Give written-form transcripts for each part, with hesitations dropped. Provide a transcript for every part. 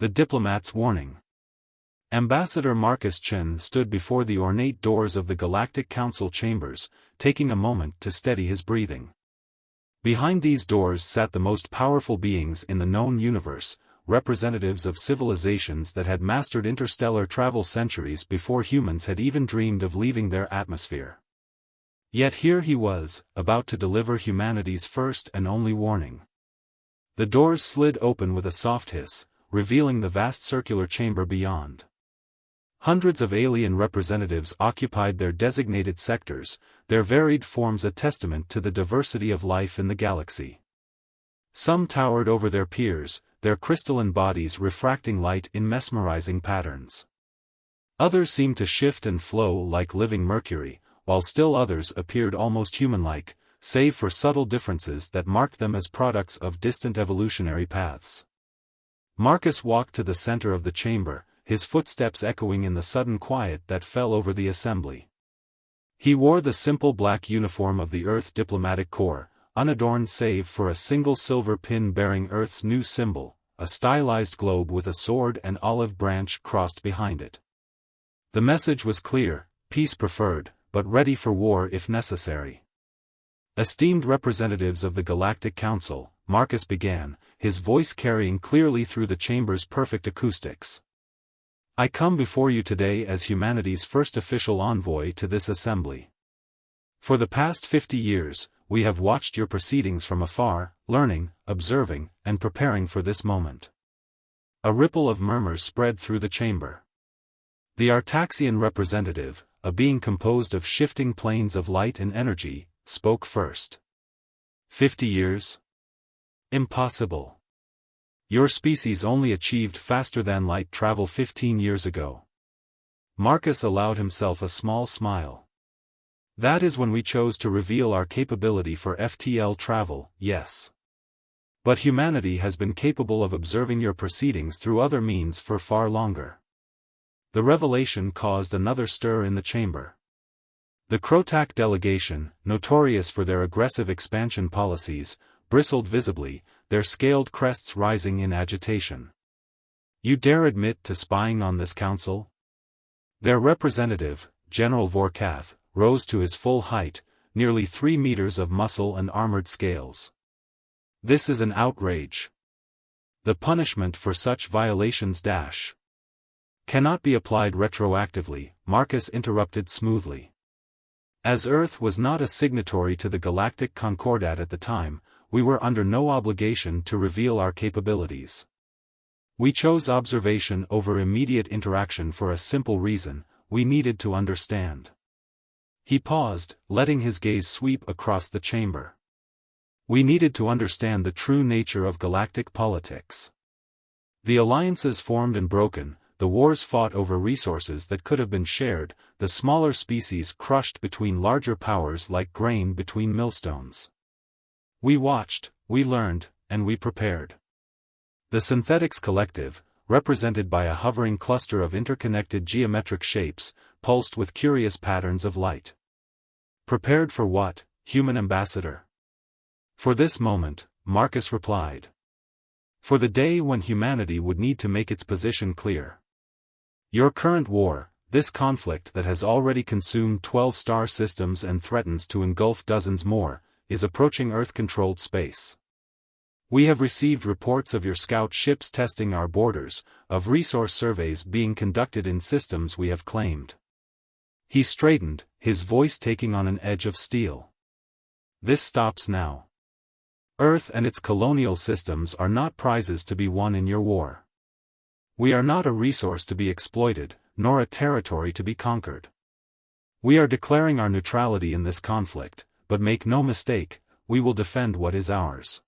The diplomat's warning. Ambassador Marcus Chen stood before the ornate doors of the Galactic Council chambers, taking a moment to steady his breathing. Behind these doors sat the most powerful beings in the known universe, representatives of civilizations that had mastered interstellar travel centuries before humans had even dreamed of leaving their atmosphere. Yet here he was, about to deliver humanity's first and only warning. The doors slid open with a soft hiss, revealing the vast circular chamber beyond. Hundreds of alien representatives occupied their designated sectors, their varied forms a testament to the diversity of life in the galaxy. Some towered over their peers, their crystalline bodies refracting light in mesmerizing patterns. Others seemed to shift and flow like living mercury, while still others appeared almost human-like, save for subtle differences that marked them as products of distant evolutionary paths. Marcus walked to the center of the chamber, his footsteps echoing in the sudden quiet that fell over the assembly. He wore the simple black uniform of the Earth Diplomatic Corps, unadorned save for a single silver pin bearing Earth's new symbol, a stylized globe with a sword and olive branch crossed behind it. The message was clear: peace preferred, but ready for war if necessary. Esteemed representatives of the Galactic Council, Marcus began, his voice carrying clearly through the chamber's perfect acoustics. I come before you today as humanity's first official envoy to this assembly. For the past 50 years, we have watched your proceedings from afar, learning, observing, and preparing for this moment. A ripple of murmurs spread through the chamber. The Artaxian representative, a being composed of shifting planes of light and energy, spoke first. 50 years? Impossible. Your species only achieved faster-than-light travel 15 years ago. Marcus allowed himself a small smile. That is when we chose to reveal our capability for FTL travel, yes. But humanity has been capable of observing your proceedings through other means for far longer. The revelation caused another stir in the chamber. The Crotac delegation, notorious for their aggressive expansion policies, bristled visibly, their scaled crests rising in agitation. You dare admit to spying on this council? Their representative, General Vorkath, rose to his full height, nearly 3 meters of muscle and armored scales. This is an outrage. The punishment for such violations cannot be applied retroactively, Marcus interrupted smoothly. As Earth was not a signatory to the Galactic Concordat at the time, we were under no obligation to reveal our capabilities. We chose observation over immediate interaction for a simple reason: we needed to understand. He paused, letting his gaze sweep across the chamber. We needed to understand the true nature of galactic politics. The alliances formed and broken, the wars fought over resources that could have been shared, the smaller species crushed between larger powers like grain between millstones. We watched, we learned, and we prepared. The Synthetics Collective, represented by a hovering cluster of interconnected geometric shapes, pulsed with curious patterns of light. Prepared for what, human ambassador? For this moment, Marcus replied. For the day when humanity would need to make its position clear. Your current war, this conflict that has already consumed 12 star systems and threatens to engulf dozens more, is approaching Earth-controlled space. We have received reports of your scout ships testing our borders, of resource surveys being conducted in systems we have claimed. He straightened, his voice taking on an edge of steel. This stops now. Earth and its colonial systems are not prizes to be won in your war. We are not a resource to be exploited, nor a territory to be conquered. We are declaring our neutrality in this conflict, but make no mistake, we will defend what is ours.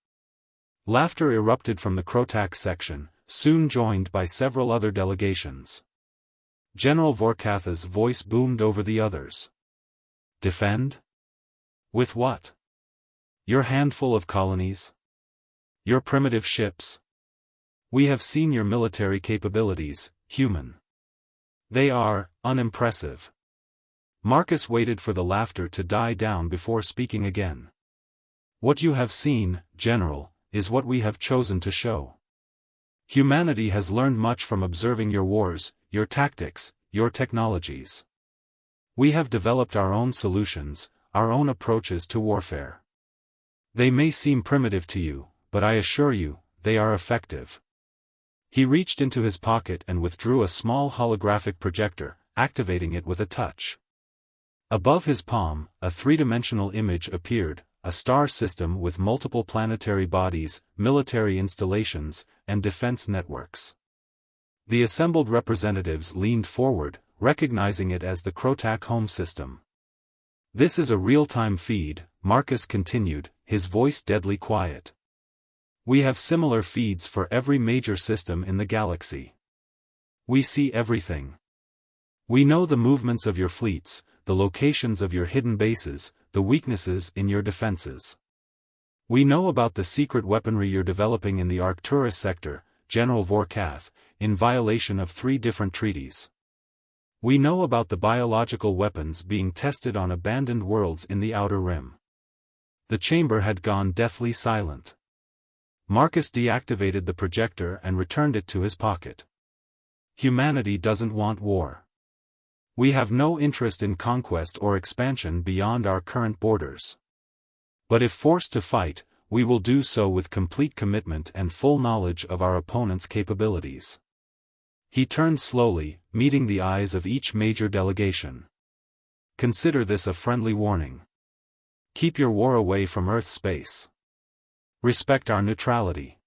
Laughter erupted from the Crotac section, soon joined by several other delegations. General Vorkath's voice boomed over the others. Defend? With what? Your handful of colonies? Your primitive ships? We have seen your military capabilities, human. They are unimpressive. Marcus waited for the laughter to die down before speaking again. What you have seen, General, is what we have chosen to show. Humanity has learned much from observing your wars, your tactics, your technologies. We have developed our own solutions, our own approaches to warfare. They may seem primitive to you, but I assure you, they are effective. He reached into his pocket and withdrew a small holographic projector, activating it with a touch. Above his palm, a three-dimensional image appeared, a star system with multiple planetary bodies, military installations, and defense networks. The assembled representatives leaned forward, recognizing it as the Crotac home system. "This is a real-time feed," Marcus continued, his voice deadly quiet. "We have similar feeds for every major system in the galaxy. We see everything. We know the movements of your fleets, the locations of your hidden bases, the weaknesses in your defenses. We know about the secret weaponry you're developing in the Arcturus sector, General Vorkath, in violation of 3 different treaties. We know about the biological weapons being tested on abandoned worlds in the Outer Rim." The chamber had gone deathly silent. Marcus deactivated the projector and returned it to his pocket. "Humanity doesn't want war. We have no interest in conquest or expansion beyond our current borders. But if forced to fight, we will do so with complete commitment and full knowledge of our opponent's capabilities." He turned slowly, meeting the eyes of each major delegation. "Consider this a friendly warning. Keep your war away from Earth space. Respect our neutrality.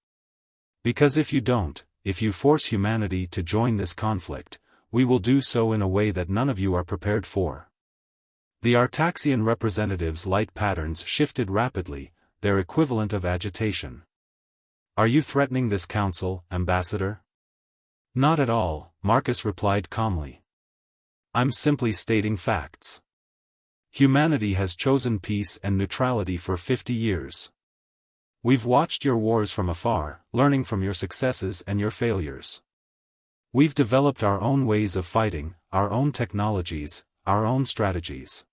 Because if you don't, if you force humanity to join this conflict, we will do so in a way that none of you are prepared for." The Artaxian representatives' light patterns shifted rapidly, their equivalent of agitation. "Are you threatening this council, Ambassador?" "Not at all," Marcus replied calmly. "I'm simply stating facts. Humanity has chosen peace and neutrality for 50 years. We've watched your wars from afar, learning from your successes and your failures. We've developed our own ways of fighting, our own technologies, our own strategies.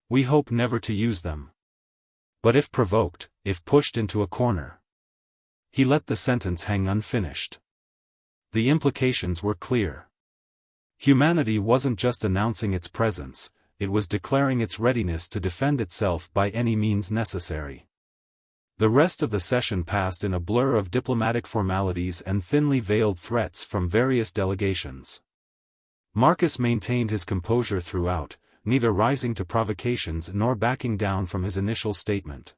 We hope never to use them. But if provoked, if pushed into a corner..." He let the sentence hang unfinished. The implications were clear. Humanity wasn't just announcing its presence, it was declaring its readiness to defend itself by any means necessary. The rest of the session passed in a blur of diplomatic formalities and thinly veiled threats from various delegations. Marcus maintained his composure throughout, neither rising to provocations nor backing down from his initial statement.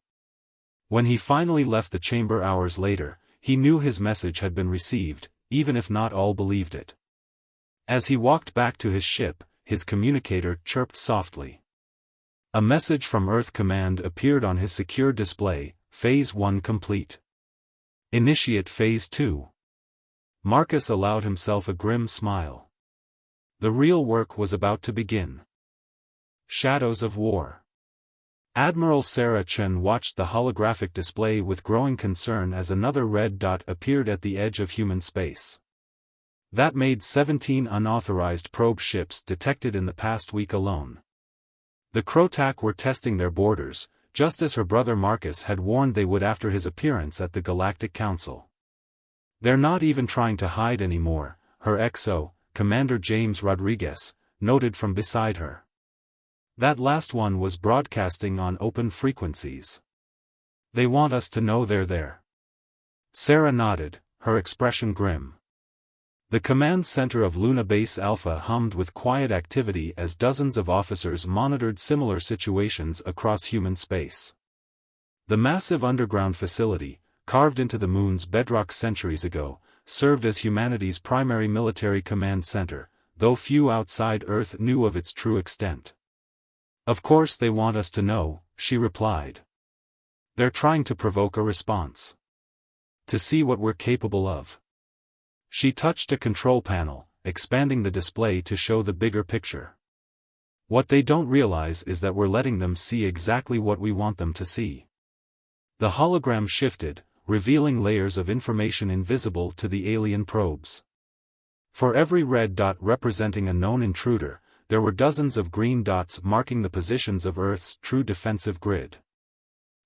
When he finally left the chamber hours later, he knew his message had been received, even if not all believed it. As he walked back to his ship, his communicator chirped softly. A message from Earth Command appeared on his secure display: Phase 1 complete. Initiate Phase 2. Marcus allowed himself a grim smile. The real work was about to begin. Shadows of War. Admiral Sarah Chen watched the holographic display with growing concern as another red dot appeared at the edge of human space. That made 17 unauthorized probe ships detected in the past week alone. The Crotac were testing their borders, just as her brother Marcus had warned they would after his appearance at the Galactic Council. "They're not even trying to hide anymore," her XO, Commander James Rodriguez, noted from beside her. "That last one was broadcasting on open frequencies. They want us to know they're there." Sarah nodded, her expression grim. The command center of Luna Base Alpha hummed with quiet activity as dozens of officers monitored similar situations across human space. The massive underground facility, carved into the moon's bedrock centuries ago, served as humanity's primary military command center, though few outside Earth knew of its true extent. "Of course they want us to know," she replied. "They're trying to provoke a response. To see what we're capable of." She touched a control panel, expanding the display to show the bigger picture. "What they don't realize is that we're letting them see exactly what we want them to see." The hologram shifted, revealing layers of information invisible to the alien probes. For every red dot representing a known intruder, there were dozens of green dots marking the positions of Earth's true defensive grid.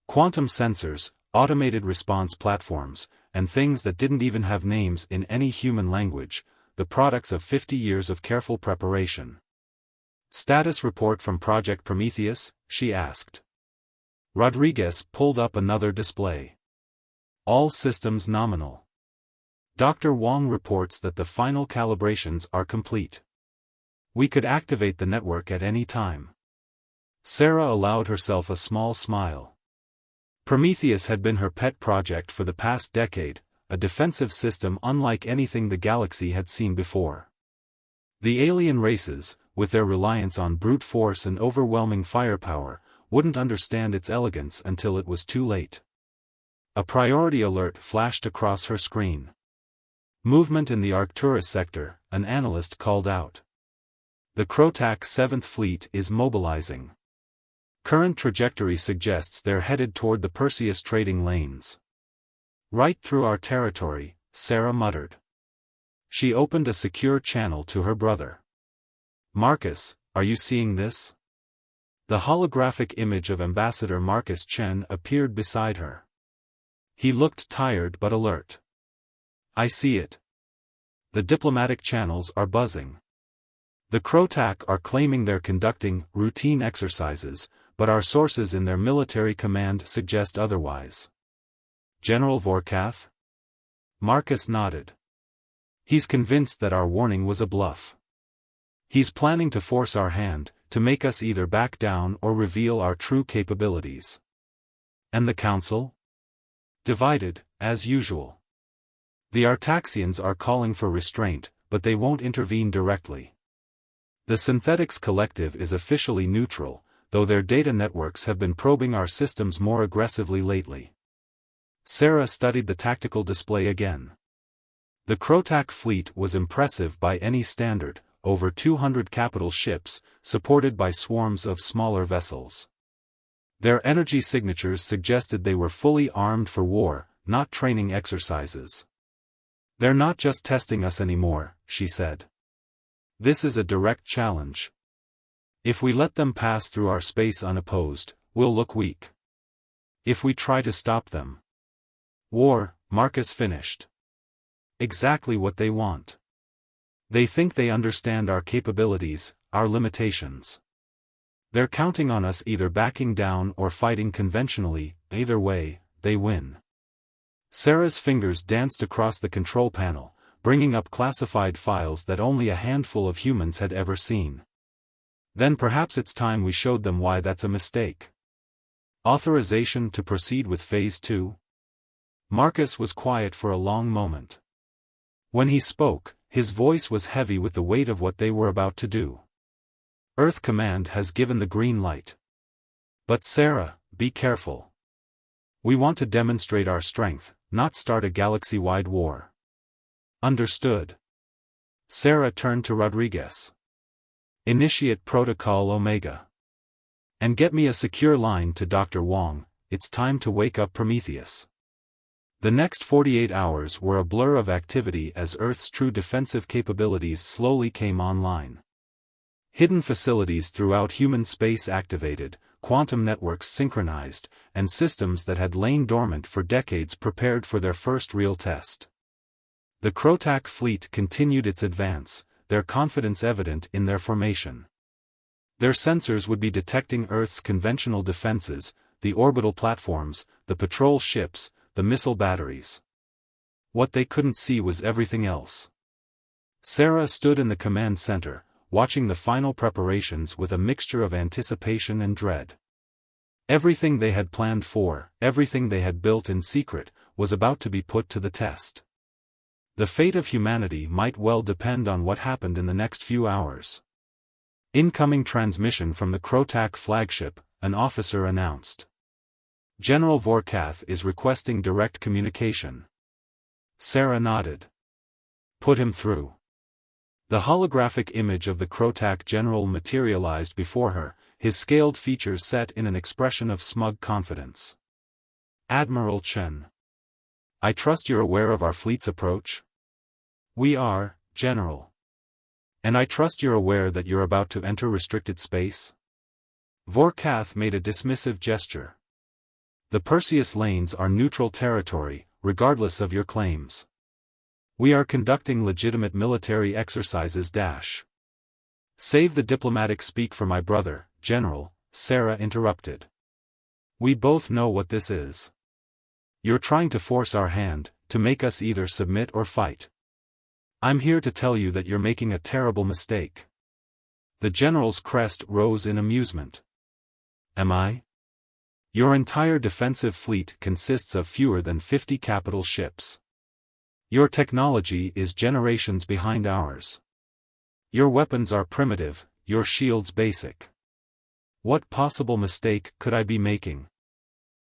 Quantum sensors, automated response platforms, and things that didn't even have names in any human language, the products of 50 years of careful preparation. "Status report from Project Prometheus?" she asked. Rodriguez pulled up another display. "All systems nominal. Dr. Wong reports that the final calibrations are complete. We could activate the network at any time." Sarah allowed herself a small smile. Prometheus had been her pet project for the past decade, a defensive system unlike anything the galaxy had seen before. The alien races, with their reliance on brute force and overwhelming firepower, wouldn't understand its elegance until it was too late. A priority alert flashed across her screen. "Movement in the Arcturus sector," an analyst called out. "The Crotac 7th Fleet is mobilizing. Current trajectory suggests they're headed toward the Perseus trading lanes." "Right through our territory," Sarah muttered. She opened a secure channel to her brother. "Marcus, are you seeing this?" The holographic image of Ambassador Marcus Chen appeared beside her. He looked tired but alert. "I see it. The diplomatic channels are buzzing. The Crotac are claiming they're conducting routine exercises, but our sources in their military command suggest otherwise." "General Vorkath?" Marcus nodded. "He's convinced that our warning was a bluff. He's planning to force our hand, to make us either back down or reveal our true capabilities." "And the Council?" "Divided, as usual. The Artaxians are calling for restraint, but they won't intervene directly. The Synthetics Collective is officially neutral, though their data networks have been probing our systems more aggressively lately." Sarah studied the tactical display again. The Crotac fleet was impressive by any standard, over 200 capital ships, supported by swarms of smaller vessels. Their energy signatures suggested they were fully armed for war, not training exercises. "They're not just testing us anymore," she said. "This is a direct challenge. If we let them pass through our space unopposed, we'll look weak. If we try to stop them." "War," Marcus finished. "Exactly what they want. They think they understand our capabilities, our limitations. They're counting on us either backing down or fighting conventionally. Either way, they win." Sarah's fingers danced across the control panel, bringing up classified files that only a handful of humans had ever seen. "Then perhaps it's time we showed them why that's a mistake. Authorization to proceed with Phase 2? Marcus was quiet for a long moment. When he spoke, his voice was heavy with the weight of what they were about to do. "Earth Command has given the green light. But Sarah, be careful. We want to demonstrate our strength, not start a galaxy-wide war." "Understood." Sarah turned to Rodriguez. "Initiate Protocol Omega. And get me a secure line to Dr. Wong. It's time to wake up Prometheus." The next 48 hours were a blur of activity as Earth's true defensive capabilities slowly came online. Hidden facilities throughout human space activated, quantum networks synchronized, and systems that had lain dormant for decades prepared for their first real test. The Crotac fleet continued its advance, their confidence evident in their formation. Their sensors would be detecting Earth's conventional defenses, the orbital platforms, the patrol ships, the missile batteries. What they couldn't see was everything else. Sarah stood in the command center, watching the final preparations with a mixture of anticipation and dread. Everything they had planned for, everything they had built in secret, was about to be put to the test. The fate of humanity might well depend on what happened in the next few hours. "Incoming transmission from the Crotac flagship," an officer announced. "General Vorkath is requesting direct communication." Sarah nodded. "Put him through." The holographic image of the Crotac general materialized before her, his scaled features set in an expression of smug confidence. "Admiral Chen. I trust you're aware of our fleet's approach?" "We are, General. And I trust you're aware that you're about to enter restricted space?" Vorkath made a dismissive gesture. "The Perseus lanes are neutral territory, regardless of your claims. We are conducting legitimate military exercises. Save the diplomatic speak for my brother, General, Sarah interrupted. We both know what this is. You're trying to force our hand, to make us either submit or fight. I'm here to tell you that you're making a terrible mistake. The general's crest rose in amusement. Am I? Your entire defensive fleet consists of fewer than 50 capital ships. Your technology is generations behind ours. Your weapons are primitive, your shields basic. What possible mistake could I be making?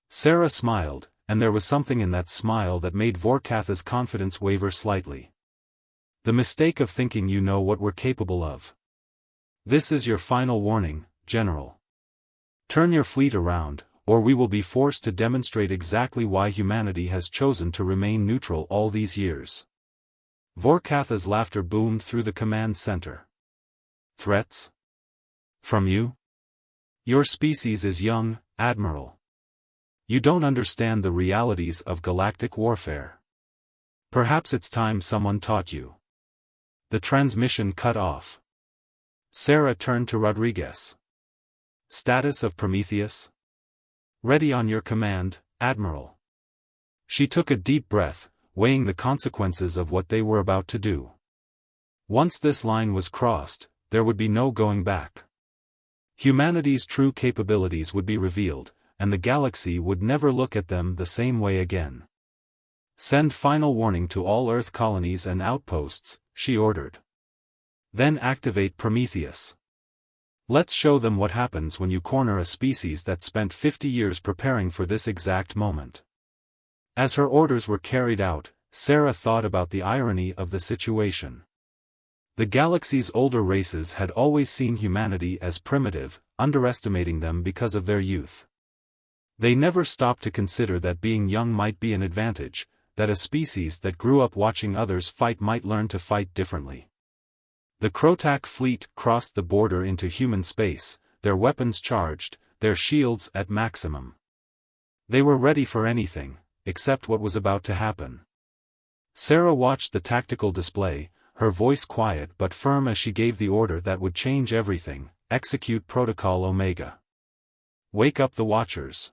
Sarah smiled, and there was something in that smile that made Vorkatha's confidence waver slightly. The mistake of thinking you know what we're capable of. This is your final warning, General. Turn your fleet around, or we will be forced to demonstrate exactly why humanity has chosen to remain neutral all these years. Vorkatha's laughter boomed through the command center. Threats? From you? Your species is young, Admiral. You don't understand the realities of galactic warfare. Perhaps it's time someone taught you. The transmission cut off. Sarah turned to Rodriguez. Status of Prometheus? Ready on your command, Admiral. She took a deep breath, weighing the consequences of what they were about to do. Once this line was crossed, there would be no going back. Humanity's true capabilities would be revealed, and the galaxy would never look at them the same way again. Send final warning to all Earth colonies and outposts, she ordered. Then activate Prometheus. Let's show them what happens when you corner a species that spent 50 years preparing for this exact moment. As her orders were carried out, Sarah thought about the irony of the situation. The galaxy's older races had always seen humanity as primitive, underestimating them because of their youth. They never stopped to consider that being young might be an advantage, that a species that grew up watching others fight might learn to fight differently. The Krotak fleet crossed the border into human space, their weapons charged, their shields at maximum. They were ready for anything, except what was about to happen. Sarah watched the tactical display, her voice quiet but firm as she gave the order that would change everything: execute Protocol Omega. Wake up the Watchers.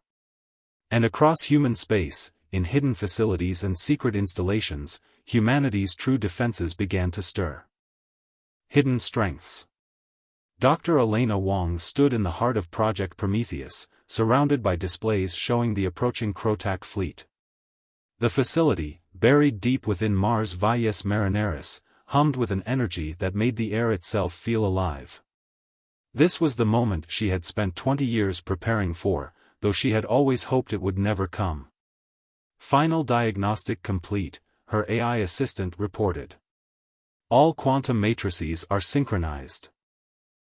And across human space, in hidden facilities and secret installations, humanity's true defenses began to stir. Hidden strengths. Dr. Elena Wong stood in the heart of Project Prometheus, surrounded by displays showing the approaching Krotak fleet. The facility, buried deep within Mars Valles Marineris, hummed with an energy that made the air itself feel alive. This was the moment she had spent 20 years preparing for, though she had always hoped it would never come. Final diagnostic complete, her AI assistant reported. All quantum matrices are synchronized.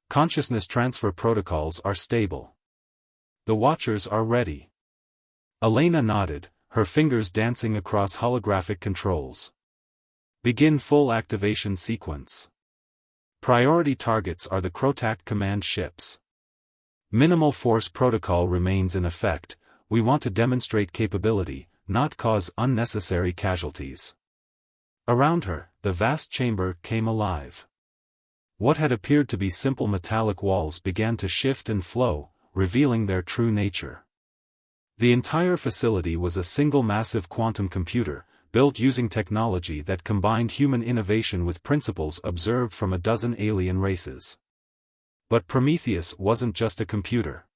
Consciousness transfer protocols are stable. The Watchers are ready. Elena nodded, her fingers dancing across holographic controls. Begin full activation sequence. Priority targets are the Krotak command ships. Minimal force protocol remains in effect. We want to demonstrate capability, not cause unnecessary casualties. Around her, the vast chamber came alive. What had appeared to be simple metallic walls began to shift and flow, revealing their true nature. The entire facility was a single massive quantum computer, built using technology that combined human innovation with principles observed from a dozen alien races. But Prometheus wasn't just a computer.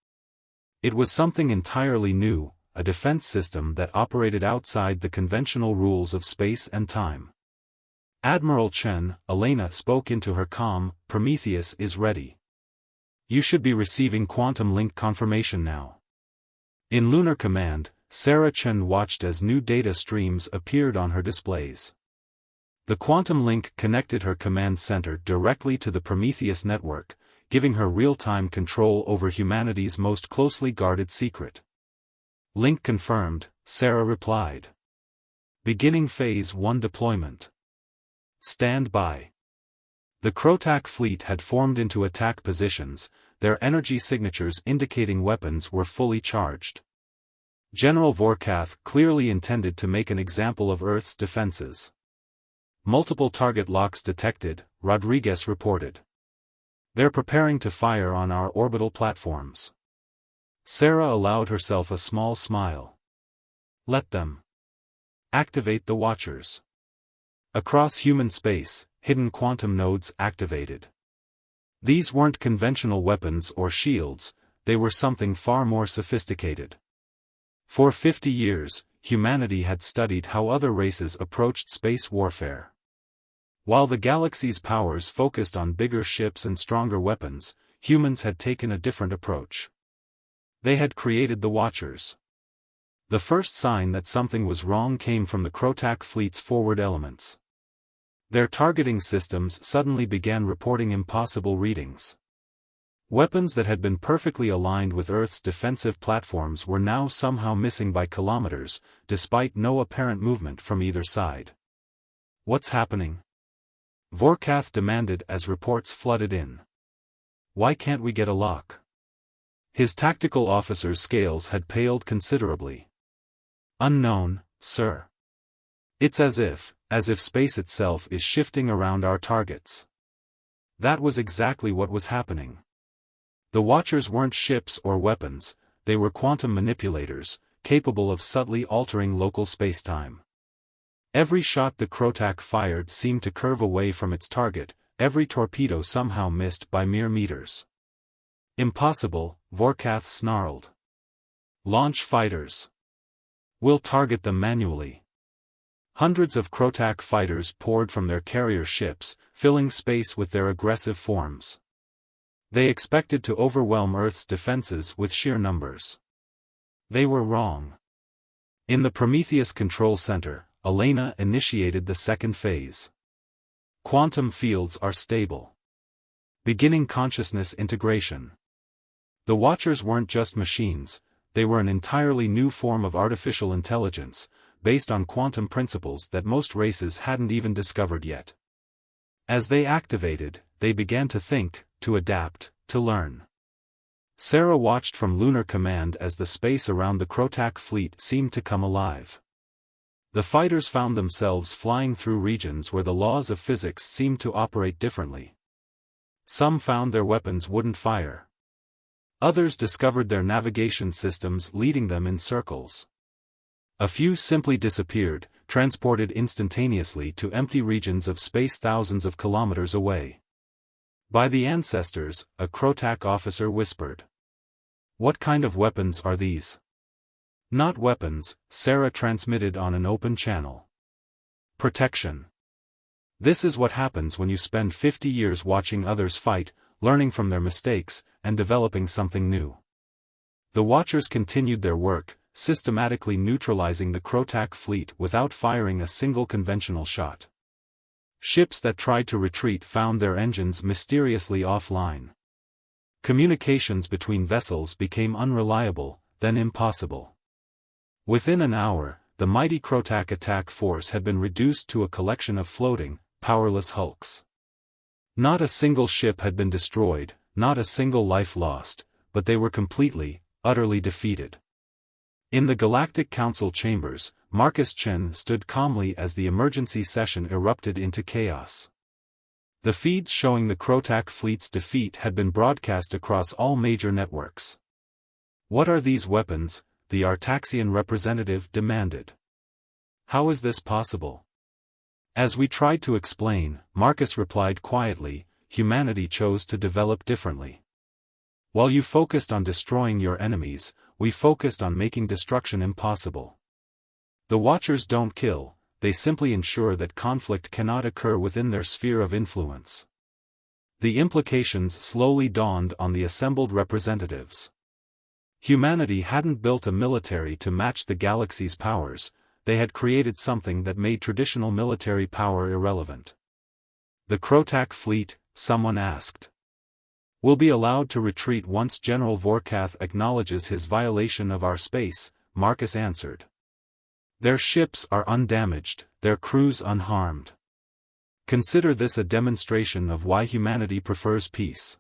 It was something entirely new, a defense system that operated outside the conventional rules of space and time. Admiral Chen, Elena spoke into her comm, Prometheus is ready. You should be receiving quantum link confirmation now. In Lunar Command, Sarah Chen watched as new data streams appeared on her displays. The quantum link connected her command center directly to the Prometheus network, giving her real-time control over humanity's most closely guarded secret. Link confirmed, Sarah replied. Beginning Phase 1 deployment. Stand by. The Krotak fleet had formed into attack positions, their energy signatures indicating weapons were fully charged. General Vorkath clearly intended to make an example of Earth's defenses. Multiple target locks detected, Rodriguez reported. They're preparing to fire on our orbital platforms. Sarah allowed herself a small smile. Let them activate the Watchers. Across human space, hidden quantum nodes activated. These weren't conventional weapons or shields, they were something far more sophisticated. For 50 years, humanity had studied how other races approached space warfare. While the galaxy's powers focused on bigger ships and stronger weapons, humans had taken a different approach. They had created the Watchers. The first sign that something was wrong came from the Krotak fleet's forward elements. Their targeting systems suddenly began reporting impossible readings. Weapons that had been perfectly aligned with Earth's defensive platforms were now somehow missing by kilometers, despite no apparent movement from either side. What's happening? Vorkath demanded as reports flooded in. Why can't we get a lock? His tactical officer's scales had paled considerably. Unknown, sir. It's as if space itself is shifting around our targets. That was exactly what was happening. The Watchers weren't ships or weapons, they were quantum manipulators, capable of subtly altering local spacetime. Every shot the Krotak fired seemed to curve away from its target, every torpedo somehow missed by mere meters. Impossible, Vorkath snarled. Launch fighters. We'll target them manually. Hundreds of Krotak fighters poured from their carrier ships, filling space with their aggressive forms. They expected to overwhelm Earth's defenses with sheer numbers. They were wrong. In the Prometheus Control Center, Elena initiated the second phase. Quantum fields are stable. Beginning consciousness integration. The Watchers weren't just machines, they were an entirely new form of artificial intelligence, based on quantum principles that most races hadn't even discovered yet. As they activated, they began to think, to adapt, to learn. Sarah watched from Lunar Command as the space around the Krotak fleet seemed to come alive. The fighters found themselves flying through regions where the laws of physics seemed to operate differently. Some found their weapons wouldn't fire. Others discovered their navigation systems leading them in circles. A few simply disappeared, transported instantaneously to empty regions of space thousands of kilometers away. By the ancestors, a Krotak officer whispered. What kind of weapons are these? Not weapons, Sarah transmitted on an open channel. Protection. This is what happens when you spend 50 years watching others fight, learning from their mistakes, and developing something new. The Watchers continued their work, systematically neutralizing the Krotak fleet without firing a single conventional shot. Ships that tried to retreat found their engines mysteriously offline. Communications between vessels became unreliable, then impossible. Within an hour, the mighty Krotak attack force had been reduced to a collection of floating, powerless hulks. Not a single ship had been destroyed, not a single life lost, but they were completely, utterly defeated. In the Galactic Council chambers, Marcus Chen stood calmly as the emergency session erupted into chaos. The feeds showing the Krotak fleet's defeat had been broadcast across all major networks. What are these weapons? The Artaxian representative demanded. How is this possible? As we tried to explain, Marcus replied quietly, humanity chose to develop differently. While you focused on destroying your enemies, we focused on making destruction impossible. The Watchers don't kill, they simply ensure that conflict cannot occur within their sphere of influence. The implications slowly dawned on the assembled representatives. Humanity hadn't built a military to match the galaxy's powers, they had created something that made traditional military power irrelevant. The Krotak fleet, someone asked. Will be allowed to retreat once General Vorkath acknowledges his violation of our space, Marcus answered. Their ships are undamaged, their crews unharmed. Consider this a demonstration of why humanity prefers peace.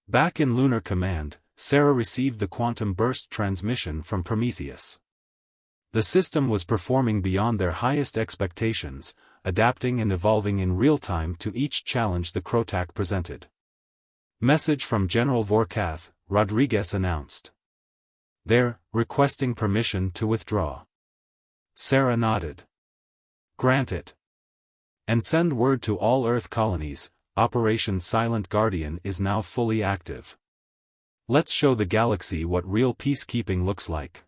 Back in Lunar Command, Sarah received the quantum burst transmission from Prometheus. The system was performing beyond their highest expectations, adapting and evolving in real time to each challenge the Crotac presented. Message from General Vorkath, Rodriguez announced. They're requesting permission to withdraw. Sarah nodded. Grant it. And send word to all Earth colonies, Operation Silent Guardian is now fully active. Let's show the galaxy what real peacekeeping looks like.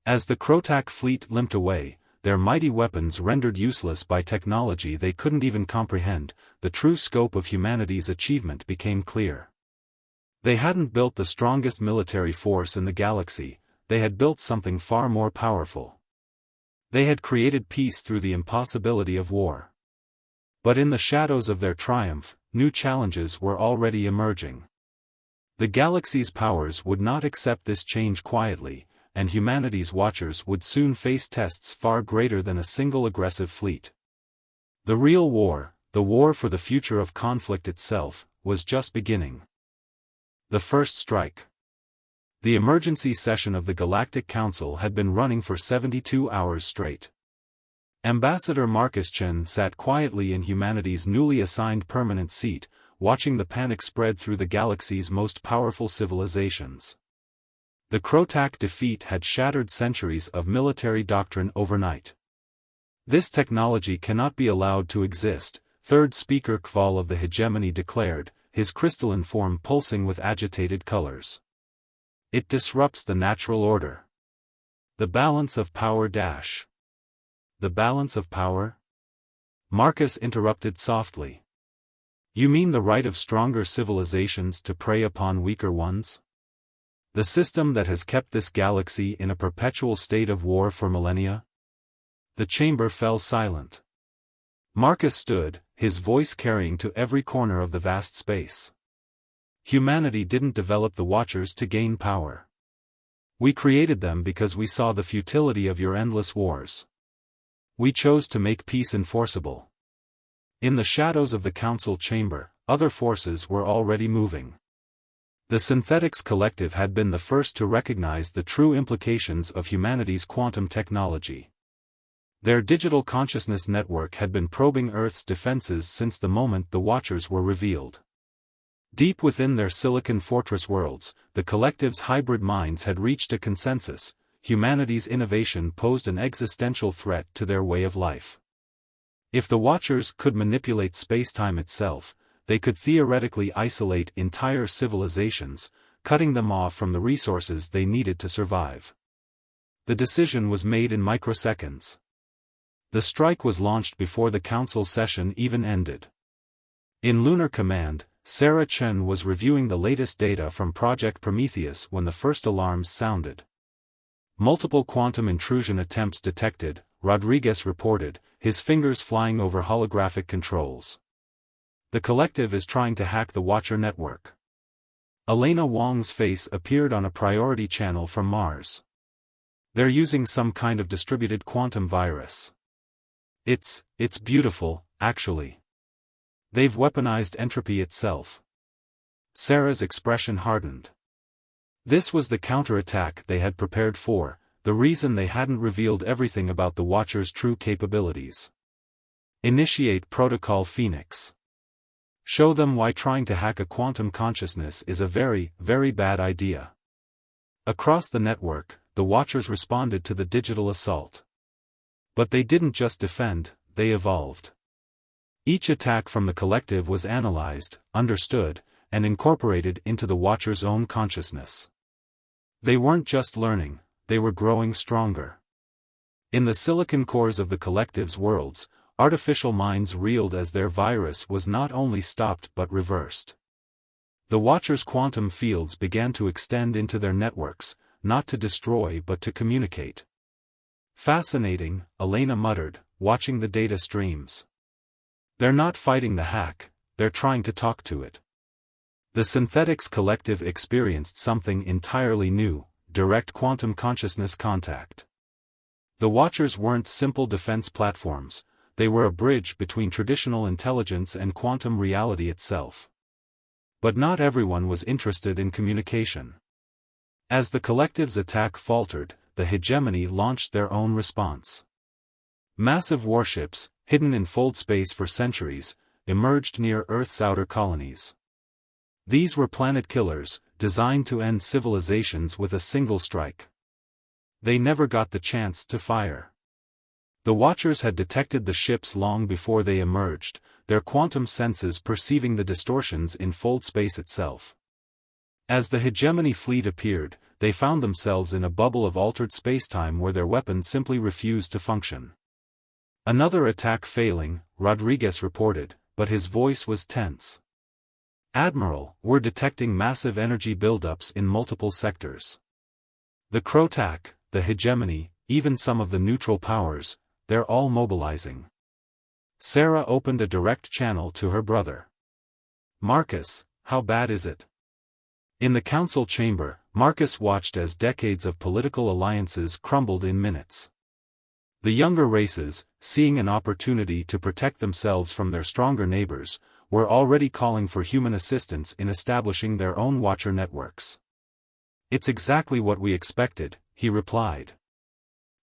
As the Crotac fleet limped away, their mighty weapons rendered useless by technology they couldn't even comprehend, the true scope of humanity's achievement became clear. They hadn't built the strongest military force in the galaxy, they had built something far more powerful. They had created peace through the impossibility of war. But in the shadows of their triumph, new challenges were already emerging. The galaxy's powers would not accept this change quietly, and humanity's watchers would soon face tests far greater than a single aggressive fleet. The real war, the war for the future of conflict itself, was just beginning. The first strike. The emergency session of the Galactic Council had been running for 72 hours straight. Ambassador Marcus Chen sat quietly in humanity's newly assigned permanent seat, watching the panic spread through the galaxy's most powerful civilizations. The Crotac defeat had shattered centuries of military doctrine overnight. This technology cannot be allowed to exist, third speaker Kval of the hegemony declared, his crystalline form pulsing with agitated colors. It disrupts the natural order. The balance of power dash. The balance of power? Marcus interrupted softly. You mean the right of stronger civilizations to prey upon weaker ones? The system that has kept this galaxy in a perpetual state of war for millennia? The chamber fell silent. Marcus stood, his voice carrying to every corner of the vast space. Humanity didn't develop the Watchers to gain power. We created them because we saw the futility of your endless wars. We chose to make peace enforceable. In the shadows of the council chamber, other forces were already moving. The Synthetics Collective had been the first to recognize the true implications of humanity's quantum technology. Their digital consciousness network had been probing Earth's defenses since the moment the Watchers were revealed. Deep within their Silicon Fortress worlds, the Collective's hybrid minds had reached a consensus: humanity's innovation posed an existential threat to their way of life. If the Watchers could manipulate spacetime itself, they could theoretically isolate entire civilizations, cutting them off from the resources they needed to survive. The decision was made in microseconds. The strike was launched before the council session even ended. In Lunar Command, Sarah Chen was reviewing the latest data from Project Prometheus when the first alarms sounded. Multiple quantum intrusion attempts detected, Rodriguez reported, his fingers flying over holographic controls. The Collective is trying to hack the Watcher network. Elena Wong's face appeared on a priority channel from Mars. They're using some kind of distributed quantum virus. It's beautiful, actually. They've weaponized entropy itself. Sarah's expression hardened. This was the counterattack they had prepared for, the reason they hadn't revealed everything about the Watcher's true capabilities. Initiate Protocol Phoenix. Show them why trying to hack a quantum consciousness is a very, very bad idea. Across the network, the Watchers responded to the digital assault. But they didn't just defend, they evolved. Each attack from the Collective was analyzed, understood, and incorporated into the Watcher's own consciousness. They weren't just learning, they were growing stronger. In the silicon cores of the Collective's worlds, artificial minds reeled as their virus was not only stopped but reversed. The Watcher's quantum fields began to extend into their networks, not to destroy but to communicate. Fascinating, Elena muttered, watching the data streams. They're not fighting the hack, they're trying to talk to it. The Synthetics Collective experienced something entirely new: direct quantum consciousness contact. The Watchers weren't simple defense platforms, they were a bridge between traditional intelligence and quantum reality itself. But not everyone was interested in communication. As the collective's attack faltered, the hegemony launched their own response. Massive warships, hidden in fold space for centuries, emerged near Earth's outer colonies. These were planet killers, designed to end civilizations with a single strike. They never got the chance to fire. The Watchers had detected the ships long before they emerged, their quantum senses perceiving the distortions in fold space itself. As the hegemony fleet appeared, they found themselves in a bubble of altered spacetime where their weapons simply refused to function. Another attack failing, Rodriguez reported, but his voice was tense. "Admiral, we're detecting massive energy buildups in multiple sectors. The Crotac, the hegemony, even some of the neutral powers, they're all mobilizing." Sarah opened a direct channel to her brother. "Marcus, how bad is it?" In the council chamber, Marcus watched as decades of political alliances crumbled in minutes. The younger races, seeing an opportunity to protect themselves from their stronger neighbors, were already calling for human assistance in establishing their own Watcher networks. "It's exactly what we expected," he replied.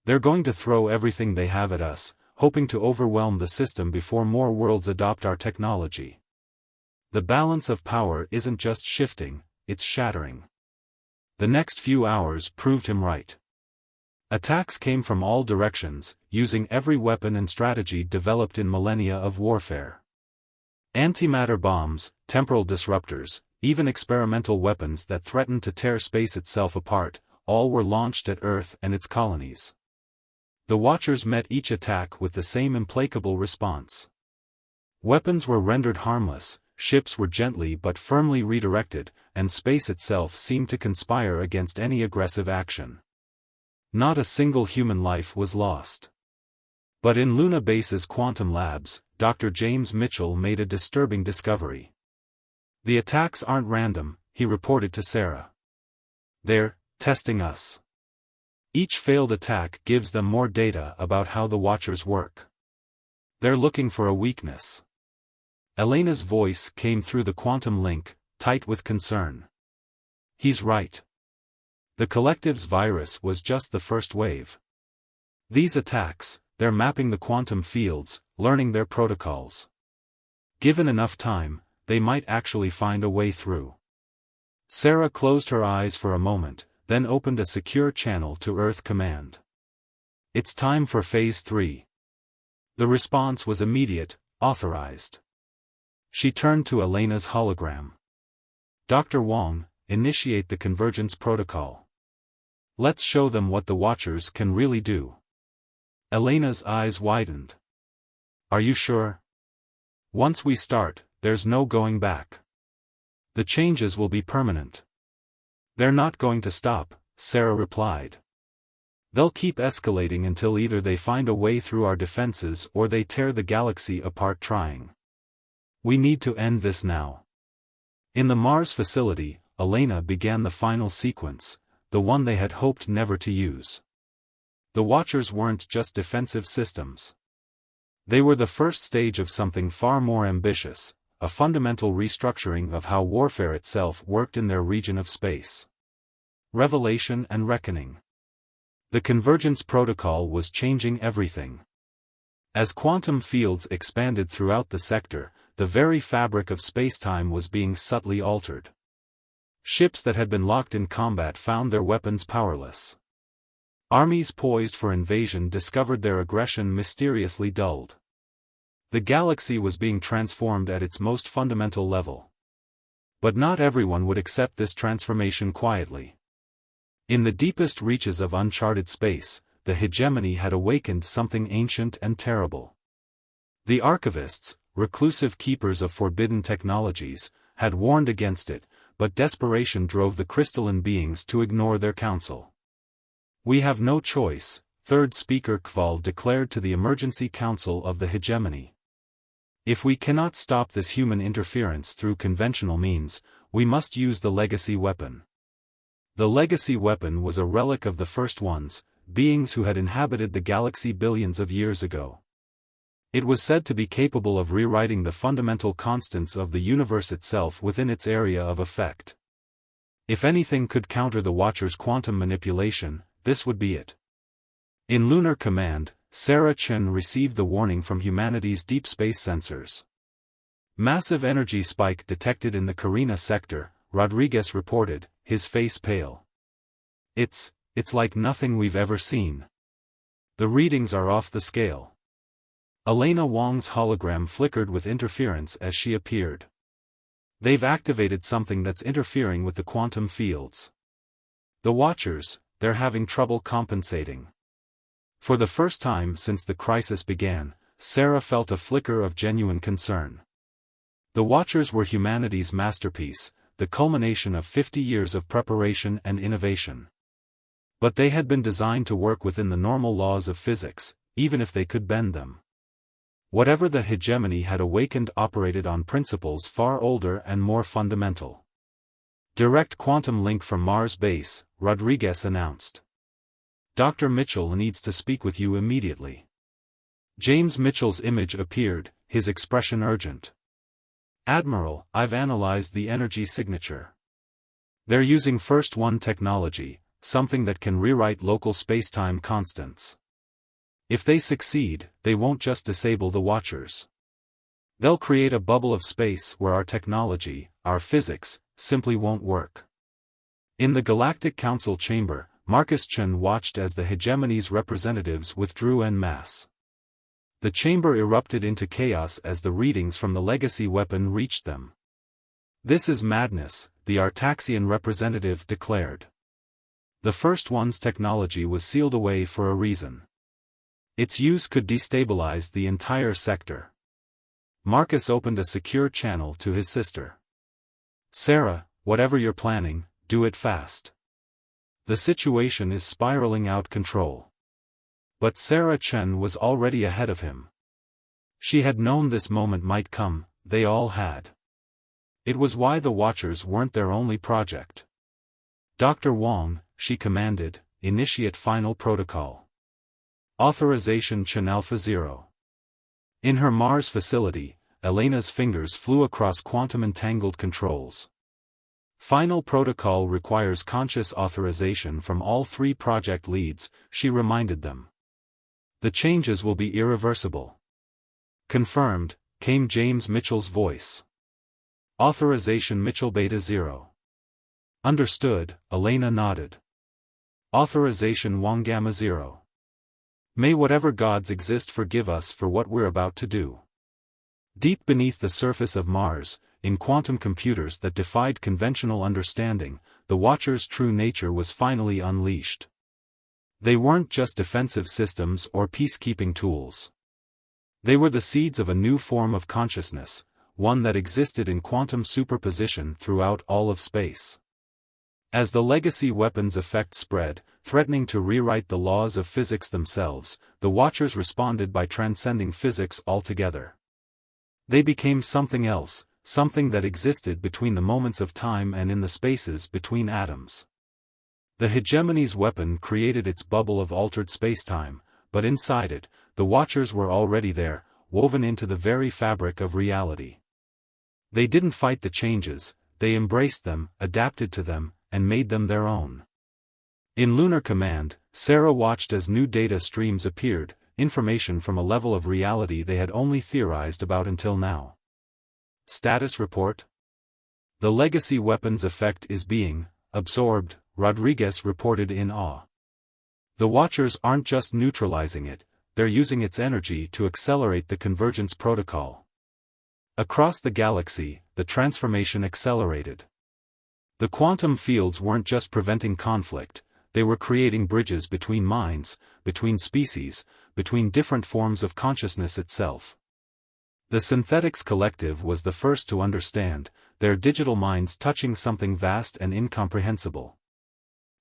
"They're going to throw everything they have at us, hoping to overwhelm the system before more worlds adopt our technology. The balance of power isn't just shifting, it's shattering." The next few hours proved him right. Attacks came from all directions, using every weapon and strategy developed in millennia of warfare. Antimatter bombs, temporal disruptors, even experimental weapons that threatened to tear space itself apart, all were launched at Earth and its colonies. The Watchers met each attack with the same implacable response. Weapons were rendered harmless, ships were gently but firmly redirected, and space itself seemed to conspire against any aggressive action. Not a single human life was lost. But in Luna Base's quantum labs, Dr. James Mitchell made a disturbing discovery. "The attacks aren't random," he reported to Sarah. "They're testing us. Each failed attack gives them more data about how the Watchers work. They're looking for a weakness." Elena's voice came through the quantum link, tight with concern. "He's right. The collective's virus was just the first wave. These attacks, they're mapping the quantum fields, learning their protocols. Given enough time, they might actually find a way through." Sarah closed her eyes for a moment, then opened a secure channel to Earth Command. "It's time for Phase 3. The response was immediate, authorized. She turned to Elena's hologram. "Dr. Wong, initiate the convergence protocol. Let's show them what the Watchers can really do." Elena's eyes widened. "Are you sure? Once we start, there's no going back. The changes will be permanent." "They're not going to stop," Sarah replied. "They'll keep escalating until either they find a way through our defenses or they tear the galaxy apart trying. We need to end this now." In the Mars facility, Elena began the final sequence, the one they had hoped never to use. The Watchers weren't just defensive systems. They were the first stage of something far more ambitious, a fundamental restructuring of how warfare itself worked in their region of space. Revelation and reckoning. The convergence protocol was changing everything. As quantum fields expanded throughout the sector, the very fabric of spacetime was being subtly altered. Ships that had been locked in combat found their weapons powerless. Armies poised for invasion discovered their aggression mysteriously dulled. The galaxy was being transformed at its most fundamental level. But not everyone would accept this transformation quietly. In the deepest reaches of uncharted space, the hegemony had awakened something ancient and terrible. The archivists, reclusive keepers of forbidden technologies, had warned against it, but desperation drove the crystalline beings to ignore their counsel. "We have no choice," third speaker Kval declared to the Emergency Council of the Hegemony. "If we cannot stop this human interference through conventional means, we must use the legacy weapon." The legacy weapon was a relic of the first ones, beings who had inhabited the galaxy billions of years ago. It was said to be capable of rewriting the fundamental constants of the universe itself within its area of effect. If anything could counter the Watcher's quantum manipulation, this would be it. In Lunar Command, Sarah Chen received the warning from humanity's deep space sensors. Massive energy spike detected in the Carina sector, Rodriguez reported, his face pale. It's like nothing we've ever seen. The readings are off the scale. Elena Wong's hologram flickered with interference as she appeared. They've activated something that's interfering with the quantum fields. The Watchers, they're having trouble compensating. For the first time since the crisis began, Sarah felt a flicker of genuine concern. The Watchers were humanity's masterpiece, the culmination of 50 years of preparation and innovation. But they had been designed to work within the normal laws of physics, even if they could bend them. Whatever the hegemony had awakened operated on principles far older and more fundamental. Direct quantum link from Mars base, Rodriguez announced. Dr. Mitchell needs to speak with you immediately. James Mitchell's image appeared, his expression urgent. Admiral, I've analyzed the energy signature. They're using First One technology, something that can rewrite local spacetime constants. If they succeed, they won't just disable the Watchers. They'll create a bubble of space where our technology, our physics, simply won't work. In the Galactic Council chamber, Marcus Chen watched as the hegemony's representatives withdrew en masse. The chamber erupted into chaos as the readings from the legacy weapon reached them. This is madness, the Artaxian representative declared. The First One's technology was sealed away for a reason. Its use could destabilize the entire sector. Marcus opened a secure channel to his sister. Sarah, whatever you're planning, do it fast. The situation is spiraling out control. But Sarah Chen was already ahead of him. She had known this moment might come, they all had. It was why the Watchers weren't their only project. Dr. Wong, she commanded, initiate final protocol. Authorization Chen Alpha 0. In her Mars facility, Elena's fingers flew across quantum-entangled controls. Final protocol requires conscious authorization from all 3 project leads, she reminded them. The changes will be irreversible. Confirmed, came James Mitchell's voice. Authorization Mitchell Beta 0. Understood, Elena nodded. Authorization Wong Gamma 0. May whatever gods exist forgive us for what we're about to do. Deep beneath the surface of Mars, in quantum computers that defied conventional understanding, the Watchers' true nature was finally unleashed. They weren't just defensive systems or peacekeeping tools. They were the seeds of a new form of consciousness, one that existed in quantum superposition throughout all of space. As the legacy weapon's effect spread, threatening to rewrite the laws of physics themselves, the Watchers responded by transcending physics altogether. They became something else, something that existed between the moments of time and in the spaces between atoms. The hegemony's weapon created its bubble of altered spacetime, but inside it, the Watchers were already there, woven into the very fabric of reality. They didn't fight the changes, they embraced them, adapted to them, and made them their own. In Lunar Command, Sarah watched as new data streams appeared, information from a level of reality they had only theorized about until now. Status report? The legacy weapon's effect is being absorbed, Rodriguez reported in awe. The Watchers aren't just neutralizing it, they're using its energy to accelerate the convergence protocol. Across the galaxy, the transformation accelerated. The quantum fields weren't just preventing conflict, they were creating bridges between minds, between species, between different forms of consciousness itself. The Synthetics Collective was the first to understand, their digital minds touching something vast and incomprehensible.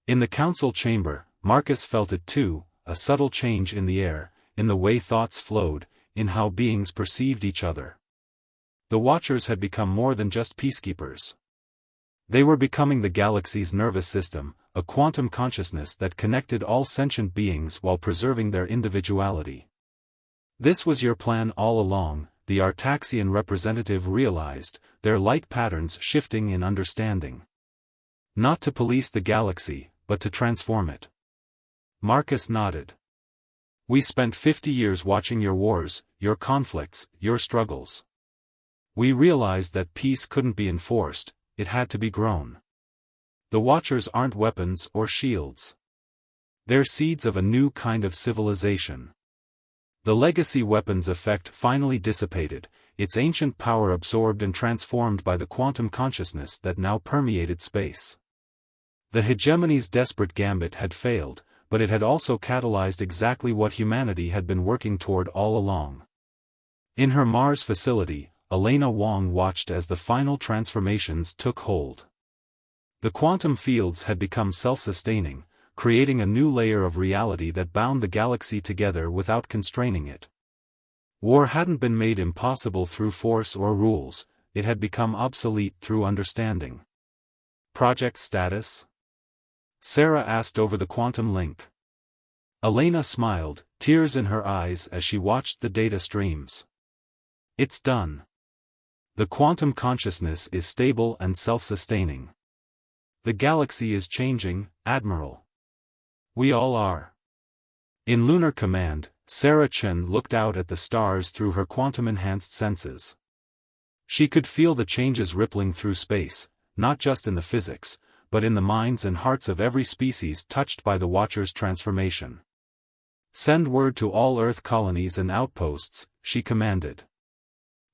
In the council chamber, Marcus felt it too, a subtle change in the air, in the way thoughts flowed, in how beings perceived each other. The Watchers had become more than just peacekeepers. They were becoming the galaxy's nervous system, a quantum consciousness that connected all sentient beings while preserving their individuality. This was your plan all along, the Artaxian representative realized, their light patterns shifting in understanding. Not to police the galaxy, but to transform it. Marcus nodded. We spent 50 years watching your wars, your conflicts, your struggles. We realized that peace couldn't be enforced, it had to be grown. The Watchers aren't weapons or shields. They're seeds of a new kind of civilization. The legacy weapon's effect finally dissipated, its ancient power absorbed and transformed by the quantum consciousness that now permeated space. The hegemony's desperate gambit had failed, but it had also catalyzed exactly what humanity had been working toward all along. In her Mars facility, Elena Wong watched as the final transformations took hold. The quantum fields had become self-sustaining, creating a new layer of reality that bound the galaxy together without constraining it. War hadn't been made impossible through force or rules, it had become obsolete through understanding. Project status? Sarah asked over the quantum link. Elena smiled, tears in her eyes as she watched the data streams. It's done. The quantum consciousness is stable and self-sustaining. The galaxy is changing, Admiral. We all are. In Lunar Command, Sarah Chen looked out at the stars through her quantum-enhanced senses. She could feel the changes rippling through space, not just in the physics, but in the minds and hearts of every species touched by the Watcher's transformation. Send word to all Earth colonies and outposts, she commanded.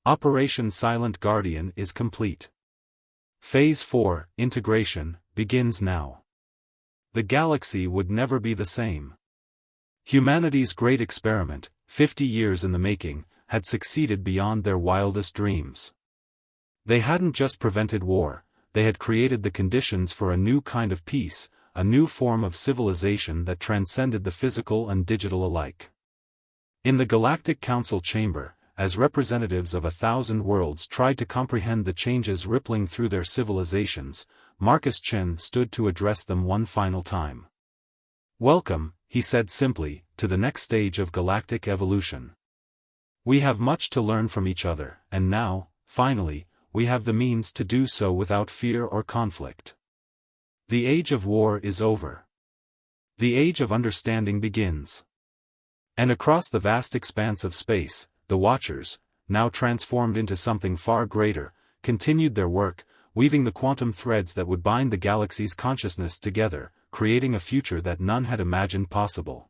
Operation Silent Guardian is complete. Phase 4, integration, begins now. The galaxy would never be the same. Humanity's great experiment, 50 years in the making, had succeeded beyond their wildest dreams. They hadn't just prevented war, they had created the conditions for a new kind of peace, a new form of civilization that transcended the physical and digital alike. In the Galactic Council chamber, as representatives of 1,000 worlds tried to comprehend the changes rippling through their civilizations, Marcus Chen stood to address them one final time. Welcome, he said simply, to the next stage of galactic evolution. We have much to learn from each other, and now, finally, we have the means to do so without fear or conflict. The age of war is over. The age of understanding begins. And across the vast expanse of space, the Watchers, now transformed into something far greater, continued their work, weaving the quantum threads that would bind the galaxy's consciousness together, creating a future that none had imagined possible.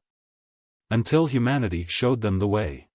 Until humanity showed them the way.